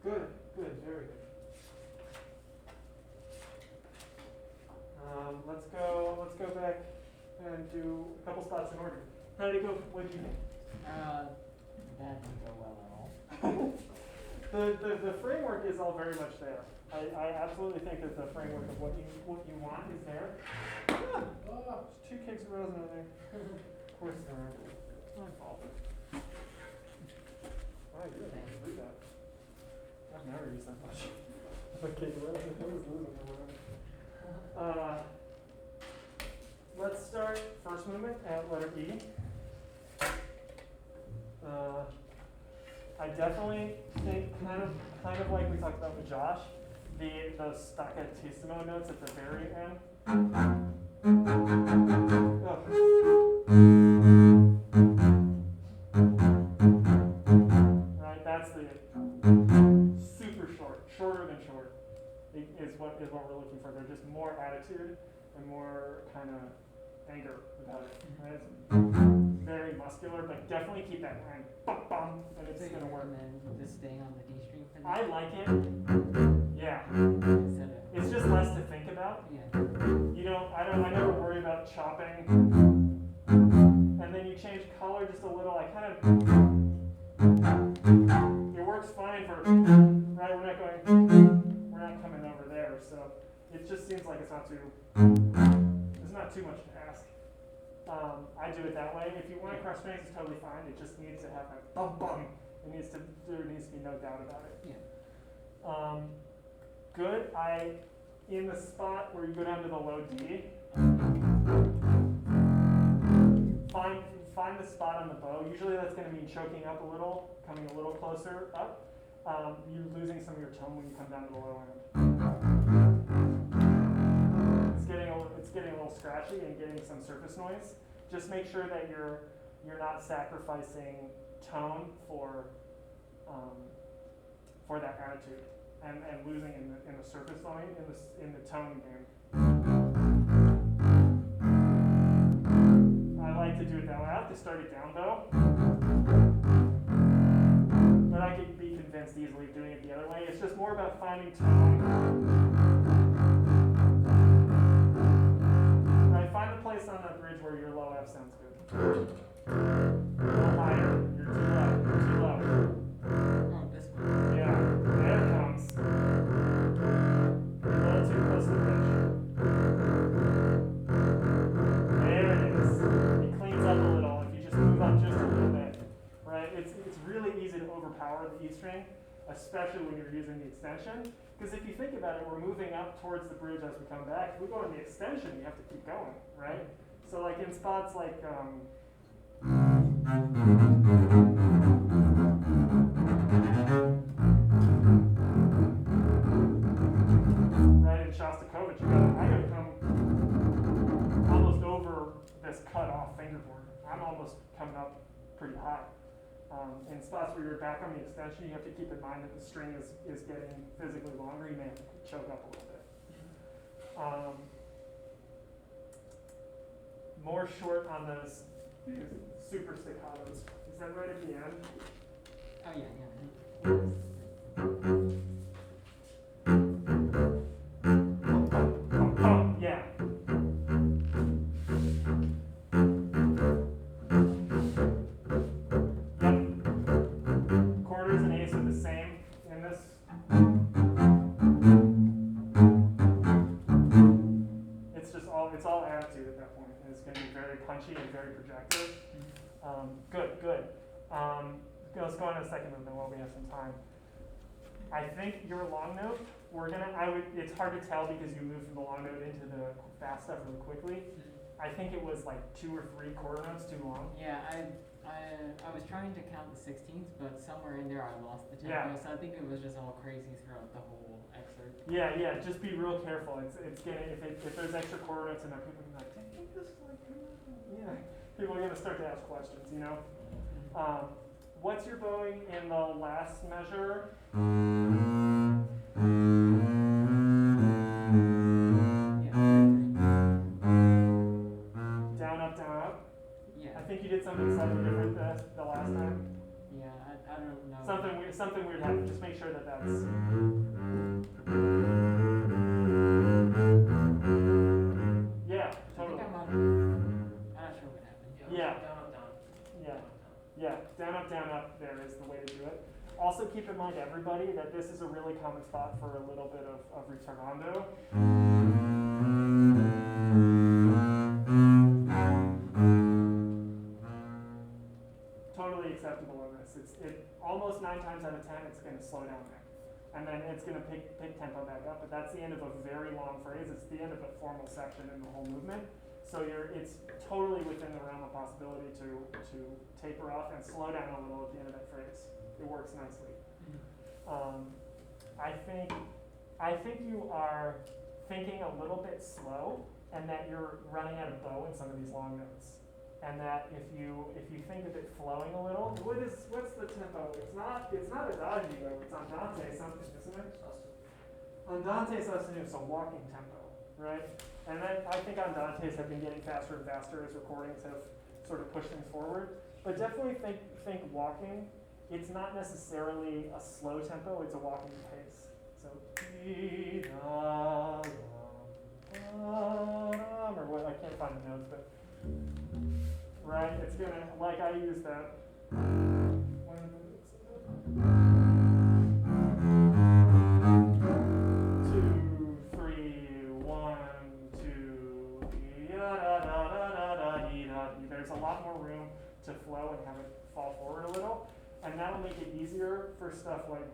Good, good, very good. Let's go back and do a couple spots in order. How did it go? What did you think? That didn't go well at all. The framework is all very much there. I absolutely think that the framework of what you want is there. Ah, oh, there's 2 cakes of rosin in there. Of course there are. It's my fault. Wow, you really have to do that. I've never used that much. A cake of rosin. I was losing my mind. Let's start first movement at letter E. I definitely think kind of like we talked about with Josh, those staccatissimo notes at the very end. Right, that's the super short, shorter than short, is what we're looking for. There's just more attitude and more kind of anger about it. Right? It's very muscular, but definitely keep that line, bum, bum, and it's going to work. And then just staying on the D string for that? I like it. Yeah. Instead of, It's just less to think about. yeah. I never worry about chopping. And then you change color just a little. It works fine for, right? We're not coming over there. So it just seems like it's not too much to ask. I do it that way. If you want to cross strings, it's totally fine. It just needs to have that bum bum. There needs to be no doubt about it. Yeah. Good. In the spot where you go down to the low D, find the spot on the bow. Usually that's going to mean choking up a little, coming a little closer up. You're losing some of your tone when you come down to the low end. It's getting a little scratchy and getting some surface noise. Just make sure that you're not sacrificing tone for that attitude and losing in the surface line in the tone game. I like to do it that way. I have to start it down though, but I could be convinced easily of doing it the other way. It's just more about finding tone. Right, find a place on that bridge where your low F sounds good. A little higher. You're too low. You're too low. Oh, this one. Yeah, there it comes. You're a little too close to the bridge. There it is. It cleans up a little if you just move up just a little bit. Right? It's really easy to overpower the E string, especially when you're using the extension. Because if you think about it, we're moving up towards the bridge as we come back. If we go in the extension, you have to keep going, right? So like in spots like right in Shostakovich, I gotta come almost over this cut off fingerboard. I'm almost coming up pretty high. In spots where you're back on the extension, you have to keep in mind that the string is getting physically longer. You may have to choke up a little bit. More short on those super staccatos. Is that right at the end? Oh, yeah. Yeah. Yep. Quarters and eighths are the same in this suit at that point, and it's going to be very punchy and very projective. Mhm. Good. Let's go on to the second movement while we have some time. I think your long note, it's hard to tell because you moved from the long note into the fast stuff really quickly. I think it was like 2 or 3 quarter notes too long. Yeah, I was trying to count the 16ths, but somewhere in there I lost the tempo, Yeah. so I think it was just all crazy throughout the whole excerpt. Yeah, just be real careful. It's getting, if there's extra quarter notes in there, people are gonna be like, did you just like, people are gonna start to ask questions, you know? What's your bowing in the last measure? Down, up, down, up. Yeah. I think you did something slightly different the last time. Yeah, I don't know. Something weird happened. Just make sure that that's. Yeah, totally. I'm not sure what happened. Yeah. Down, up, down. Yeah. Down, up. There is the way to do it. Also, keep in mind, everybody, that this is a really common spot for a little bit of ritardando. Totally acceptable in this. Almost 9 times out of 10, it's going to slow down there. And then it's going to pick tempo back up, but that's the end of a very long phrase. It's the end of a formal section in the whole movement. So it's totally within the realm of possibility to taper off and slow down a little at the end of that phrase. It works nicely. I think you are thinking a little bit slow, and that you're running out of bow in some of these long notes. And that if you think of it flowing a little, what's the tempo? It's not adagio, it's andante something, isn't it? Andante sostenuto, so walking tempo, right? And then I think andantes have been getting faster and faster as recordings have sort of pushed things forward. But definitely think walking. It's not necessarily a slow tempo, it's a walking pace. So or what, I can't find the notes, but right, it's gonna, like I use that. 2, 3, 1, 2, there's a lot more room to flow and have it fall forward a little, and that'll make it easier for stuff like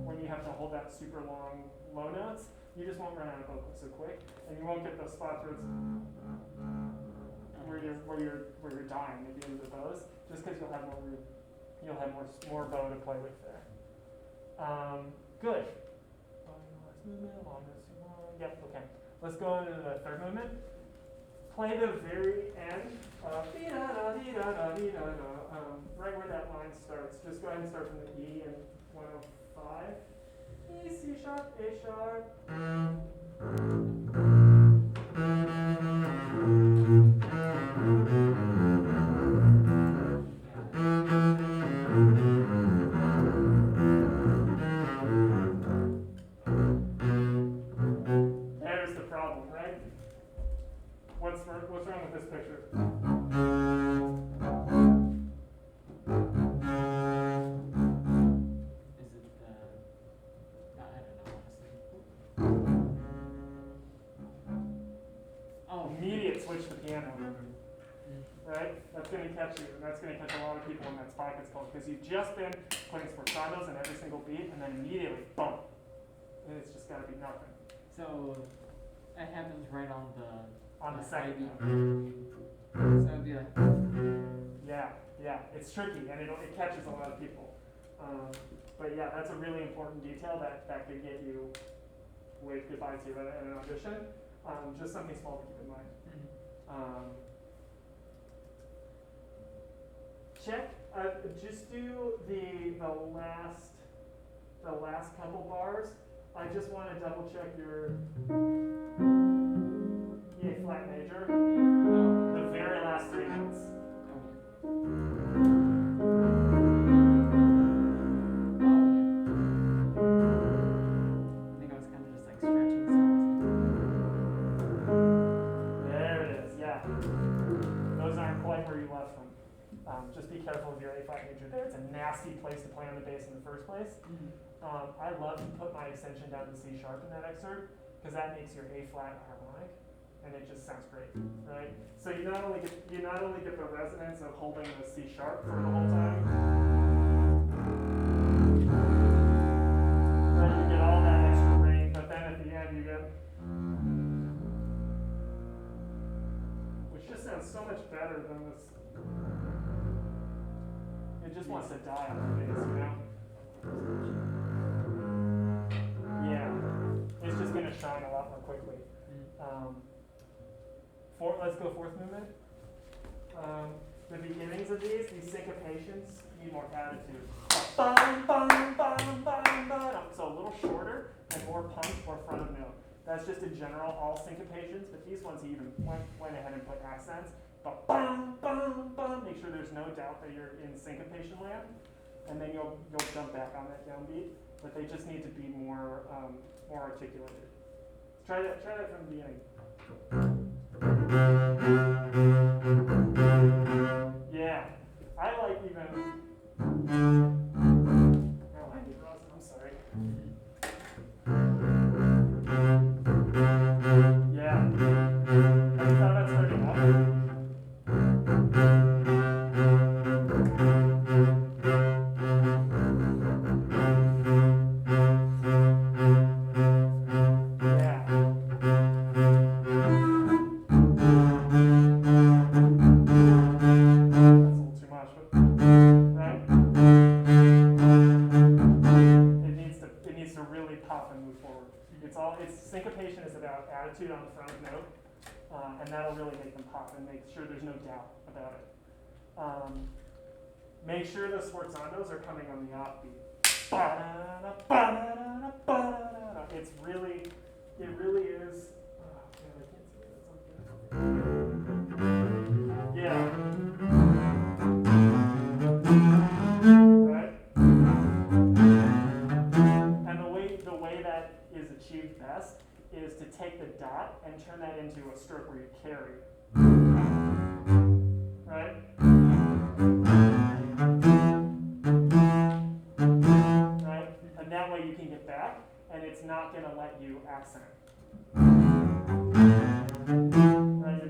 when you have to hold that super long low notes. You just won't run out of vocals so quick, and you won't get those spots where you're dying at the end of the bows, just because you'll have more bow to play with there. Good. Yep. Okay. Let's go into the third movement. Play the very end of right where that line starts. Just go ahead and start from the E in 105. E, C sharp, A sharp. There's the problem, right? What's wrong with this picture? Immediate switch to piano, right? That's going to catch you, and that's going to catch a lot of people in that spot gets called, because you've just been putting sforzatos in every single beat, and then immediately, boom, and it's just got to be nothing. So it happens right on the second note. note. So it'd be like. Yeah, it's tricky, and it catches a lot of people. But yeah, that's a really important detail that could get you waved goodbye to at an audition. Just something small to keep in mind. Check. Just do the last couple bars. I just want to double check your E flat major. The very last 3 notes. Just be careful of your A flat major there. It's a nasty place to play on the bass in the first place. I love to put my extension down to C sharp in that excerpt, because that makes your A flat harmonic, and it just sounds great, right? So you not only get the resonance of holding the C sharp for the whole time, then you get all that extra range, but then at the end you get, which just sounds so much better than this. It just wants to die on the bass, you know? Yeah, it's just going to shine a lot more quickly. Let's go fourth movement. The beginnings of these syncopations need more attitude. Bum, bum, bum, bum, bum. So a little shorter and more punch, more front of note. That's just in general all syncopations, but these ones he even went ahead and put accents. But bum, bum, bum. Make sure there's no doubt that you're in syncopation land, and then you'll jump back on that downbeat. But they just need to be more articulated. Try that from the beginning. Yeah, I like even. Oh, I need rosin. I'm sorry. Yeah. Have you thought about starting up? Syncopation is about attitude on the front note, and that'll really make them pop and make sure there's no doubt about it. Make sure the sforzandos are coming on the offbeat. It really is. Oh, man, I can't see it. Yeah. Right? And the way that is achieved best is to take the dot and turn that into a stroke where you carry. Right? Right? And that way you can get back, and it's not going to let you accent. Right?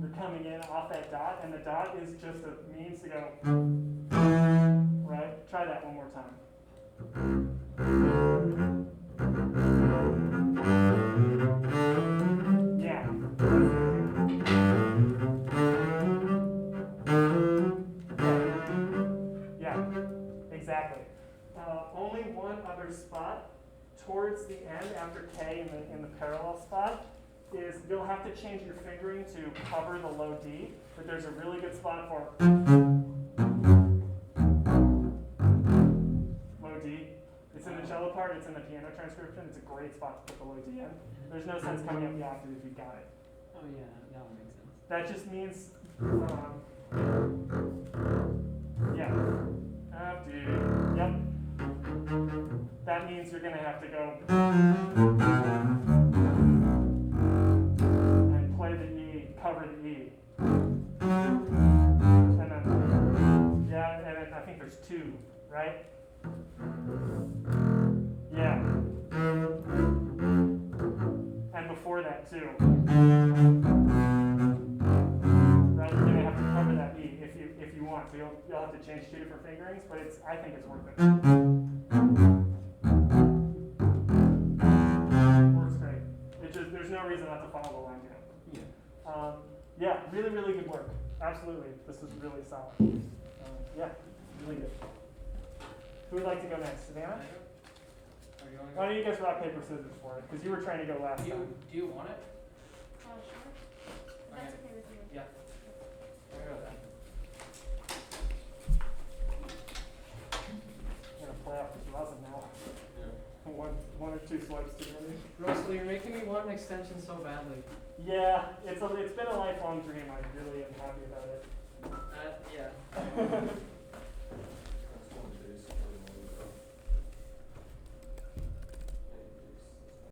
You're coming in off that dot, and the dot is just a means to go. Right? Try that one more time. Yeah. Yeah, exactly. Only one other spot towards the end after K in the parallel spot is you'll have to change your fingering to cover the low D, but there's a really good spot for low D. It's in the cello part, it's in the piano transcription, it's a great spot to put the low D in. There's no sense coming up the octave if you got it. Oh yeah, that would make sense. That just means, yeah, yep. That means you're going to have to go and play the E, cover the E. And then, yeah, and then I think there's two, right? Yeah. And before that too. Right, you're gonna have to cover that E if you want. So you'll have to change two different fingerings, but I think it's worth it. Works great. There's no reason not to follow the line down. Yeah, really, really good work. Absolutely, this is really solid. Yeah, really good. Who would like to go next? Savannah? Why don't you guys rock, paper, scissors for it? Because you were trying to go last time. Do you want it? Sure. That's okay with you. Yeah. I'll go with that. I'm going to play off this rosin now. Yeah. One or two swipes to me. Russell, you're making me want an extension so badly. Yeah, it's been a lifelong dream. I really